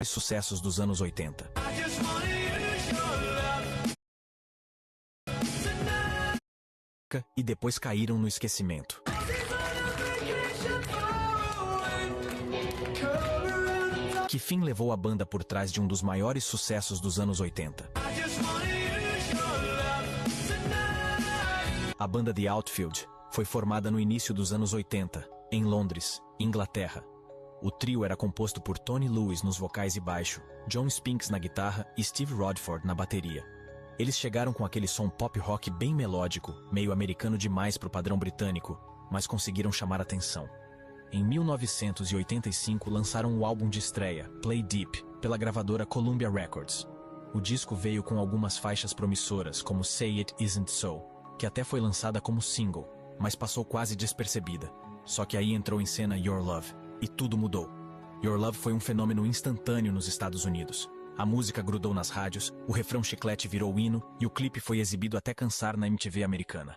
Sucessos dos anos 80. E depois caíram no esquecimento. Que fim levou a banda por trás de um dos maiores sucessos dos anos 80? A banda The Outfield foi formada no início dos anos 80, em Londres, Inglaterra. O trio era composto por Tony Lewis nos vocais e baixo, John Spinks na guitarra e Steve Rodford na bateria. Eles chegaram com aquele som pop rock bem melódico, meio americano demais para o padrão britânico, mas conseguiram chamar atenção. Em 1985 lançaram o álbum de estreia, Play Deep, pela gravadora Columbia Records. O disco veio com algumas faixas promissoras, como Say It Isn't So, que até foi lançada como single, mas passou quase despercebida. Só que aí entrou em cena Your Love, e tudo mudou. Your Love foi um fenômeno instantâneo nos Estados Unidos. A música grudou nas rádios, o refrão chiclete virou hino e o clipe foi exibido até cansar na MTV americana.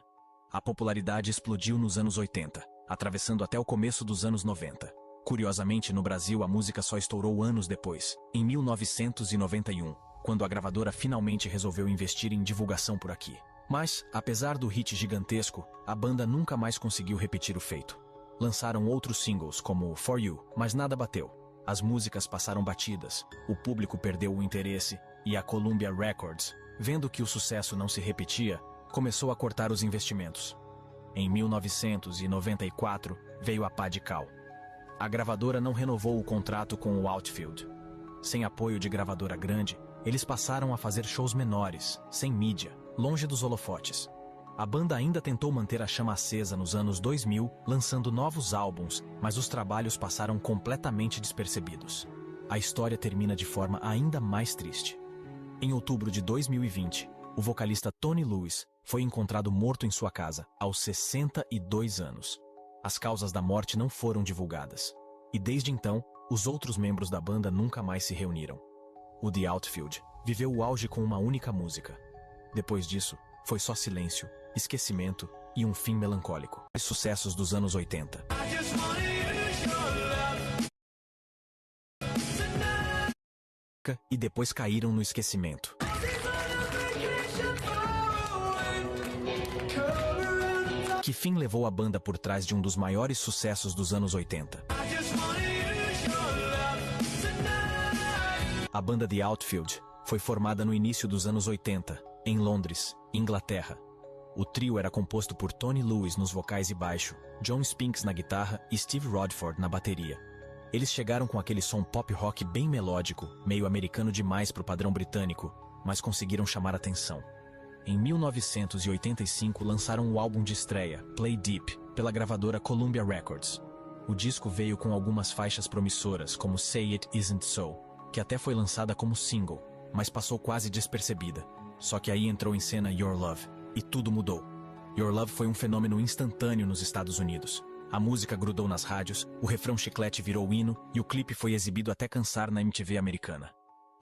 A popularidade explodiu nos anos 80, atravessando até o começo dos anos 90. Curiosamente, no Brasil a música só estourou anos depois, em 1991, quando a gravadora finalmente resolveu investir em divulgação por aqui. Mas, apesar do hit gigantesco, a banda nunca mais conseguiu repetir o feito. Lançaram outros singles, como For You, mas nada bateu. As músicas passaram batidas, o público perdeu o interesse, e a Columbia Records, vendo que o sucesso não se repetia, começou a cortar os investimentos. Em 1994, veio a pá de cal. A gravadora não renovou o contrato com o Outfield. Sem apoio de gravadora grande, eles passaram a fazer shows menores, sem mídia, longe dos holofotes. A banda ainda tentou manter a chama acesa nos anos 2000, lançando novos álbuns, mas os trabalhos passaram completamente despercebidos. A história termina de forma ainda mais triste. Em outubro de 2020, o vocalista Tony Lewis foi encontrado morto em sua casa, aos 62 anos. As causas da morte não foram divulgadas. E desde então, os outros membros da banda nunca mais se reuniram. O The Outfield viveu o auge com uma única música. Depois disso, foi só silêncio, esquecimento e um fim melancólico. Sucessos dos anos 80. E depois caíram no esquecimento. Que fim levou a banda por trás de um dos maiores sucessos dos anos 80? A banda The Outfield foi formada no início dos anos 80, em Londres, Inglaterra. O trio era composto por Tony Lewis nos vocais e baixo, John Spinks na guitarra e Steve Rodford na bateria. Eles chegaram com aquele som pop rock bem melódico, meio americano demais para o padrão britânico, mas conseguiram chamar atenção. Em 1985 lançaram o álbum de estreia, Play Deep, pela gravadora Columbia Records. O disco veio com algumas faixas promissoras, como Say It Isn't So, que até foi lançada como single, mas passou quase despercebida. Só que aí entrou em cena Your Love, e tudo mudou. Your Love foi um fenômeno instantâneo nos Estados Unidos. A música grudou nas rádios, o refrão chiclete virou hino e o clipe foi exibido até cansar na MTV americana.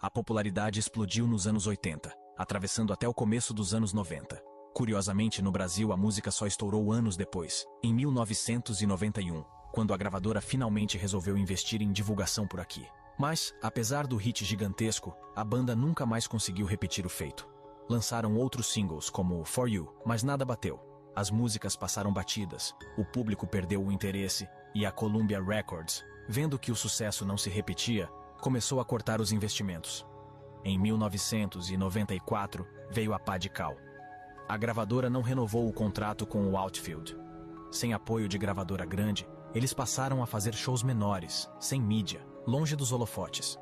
A popularidade explodiu nos anos 80, atravessando até o começo dos anos 90. Curiosamente, no Brasil a música só estourou anos depois, em 1991, quando a gravadora finalmente resolveu investir em divulgação por aqui. Mas, apesar do hit gigantesco, a banda nunca mais conseguiu repetir o feito. Lançaram outros singles, como For You, mas nada bateu. As músicas passaram batidas, o público perdeu o interesse, e a Columbia Records, vendo que o sucesso não se repetia, começou a cortar os investimentos. Em 1994, veio a pá de cal. A gravadora não renovou o contrato com o Outfield. Sem apoio de gravadora grande, eles passaram a fazer shows menores, sem mídia, longe dos holofotes.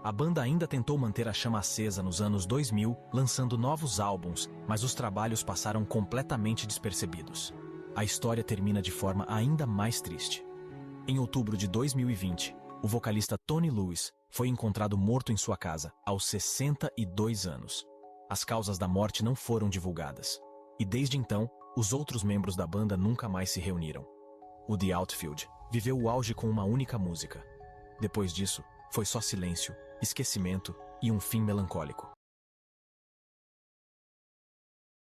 A banda ainda tentou manter a chama acesa nos anos 2000, lançando novos álbuns, mas os trabalhos passaram completamente despercebidos. A história termina de forma ainda mais triste. Em outubro de 2020, o vocalista Tony Lewis foi encontrado morto em sua casa, aos 62 anos. As causas da morte não foram divulgadas. E desde então, os outros membros da banda nunca mais se reuniram. O The Outfield viveu o auge com uma única música. Depois disso, foi só silêncio, esquecimento e um fim melancólico.